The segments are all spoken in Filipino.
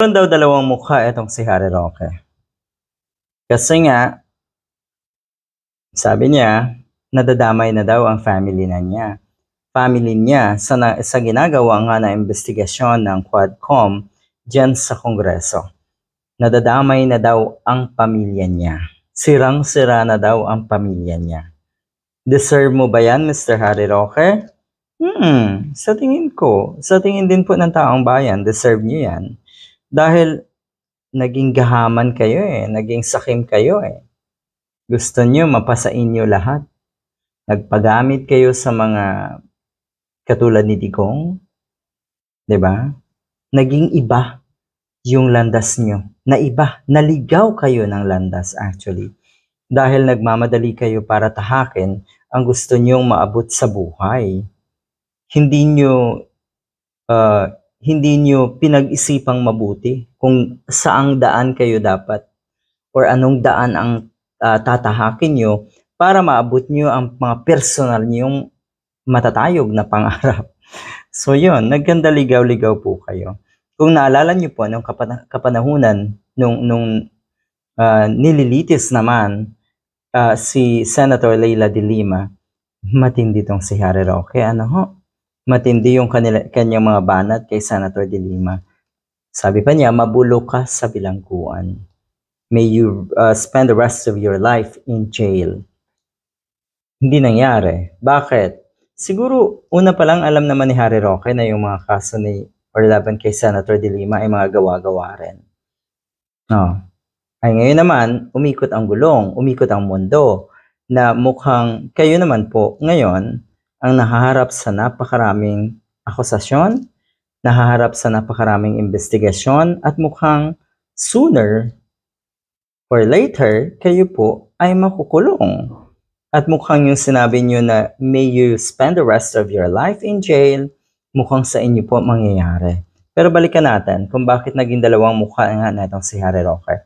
Meron daw dalawang mukha itong si Harry Roque. Kasi nga, sabi niya, nadadamay na daw ang family niya sa ginagawa nga na investigasyon ng Quadcom dyan sa Kongreso. Nadadamay na daw ang pamilya niya. Sirang-sira na daw ang pamilya niya. Deserve mo ba yan, Mr. Harry Roque? Sa tingin ko, sa tingin din po ng taong bayan, deserve niyo yan. Dahil naging gahaman kayo naging sakim kayo Gusto niyo mapasa inyo lahat. Nagpagamit kayo sa mga katulad ni Digong, 'di ba? Naging iba yung landas niyo. Naligaw kayo ng landas actually. Dahil nagmamadali kayo para tahakin ang gusto niyong maabot sa buhay. Hindi niyo pinag-isipang mabuti kung saang daan kayo dapat or anong daan ang tatahakin niyo para maabot niyo ang mga personal niyong matatayog na pangarap. So yun, nagganda ligaw-ligaw po kayo. Kung naalala niyo po nung kapanahunan nung nililitis naman si Senator Leila de Lima, matindi tong si Harry Roque. Matindi yung kanyang mga banat kay Senator de Lima. Sabi pa niya, mabulok ka sa bilangguan. May you spend the rest of your life in jail. Hindi nangyari. Bakit? Siguro, una pa lang alam naman ni Harry Roque na yung mga kaso or laban kay Senator de Lima ay mga gawa-gawa rin. Ay ngayon naman, umikot ang gulong, umikot ang mundo, na mukhang kayo naman po ngayon ang nahaharap sa napakaraming akusasyon, nahaharap sa napakaraming investigasyon, at mukhang sooner or later, kayo po ay makukulong. At mukhang yung sinabi nyo na may you spend the rest of your life in jail, mukhang sa inyo po mangyayari. Pero balikan natin kung bakit naging dalawang mukha nga na itong si Harry Roque.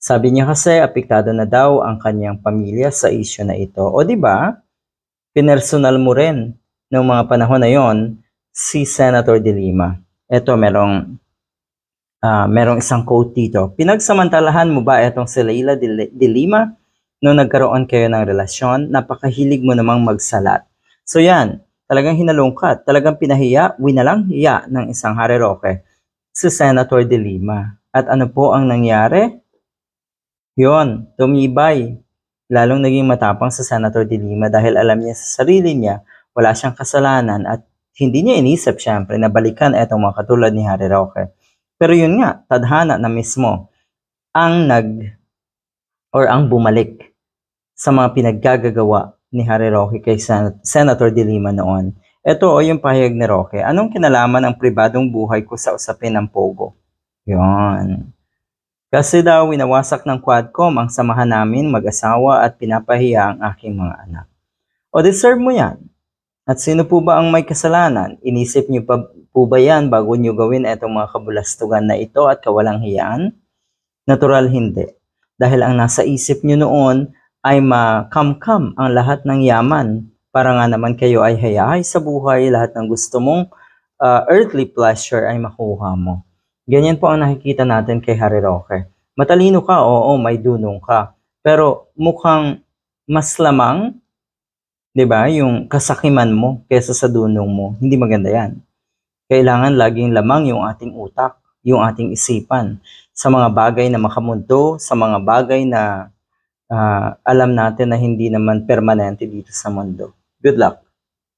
Sabi niya kasi apektado na daw ang kanyang pamilya sa issue na ito. O di ba? Pinersonal mo rin ng mga panahon na yon si Senator de Lima. Ito, merong isang quote dito. Pinagsamantalahan mo ba itong si Leila de Lima nung nagkaroon kayo ng relasyon? Napakahilig mo namang magsalat. So yan, talagang hinalungkat, talagang pinahiya, winalang hiya ng isang Harry Roque si Senator de Lima. At ano po ang nangyari? Yon, tumibay. Lalong naging matapang sa Senator de Lima dahil alam niya sa sarili niya, wala siyang kasalanan at hindi niya inisip syempre na balikan itong mga katulad ni Harry Roque. Pero yun nga, tadhana na mismo ang bumalik sa mga pinaggagawa ni Harry Roque kay Senator de Lima noon. Ito yung pahayag ni Roque. Anong kinalaman ang pribadong buhay ko sa usapin ng Pogo? Yun. Kasi daw winawasak ng Quadcom ang samahan namin mag-asawa at pinapahiya ang aking mga anak. O deserve mo yan. At sino po ba ang may kasalanan? Inisip niyo pa po ba yan bago niyo gawin itong mga kabulastugan na ito at kawalang hiyaan? Natural hindi. Dahil ang nasa isip niyo noon ay makamkam ang lahat ng yaman para nga naman kayo ay hayahay sa buhay, lahat ng gusto mong earthly pleasure ay makuha mo. Ganyan po ang nakikita natin kay Harry Roque. Matalino ka, oo, may dunong ka. Pero mukhang mas lamang, 'di ba, yung kasakiman mo kaysa sa dunong mo. Hindi maganda 'yan. Kailangan laging lamang yung ating utak, yung ating isipan sa mga bagay na makamundo, sa mga bagay na alam natin na hindi naman permanente dito sa mundo. Good luck.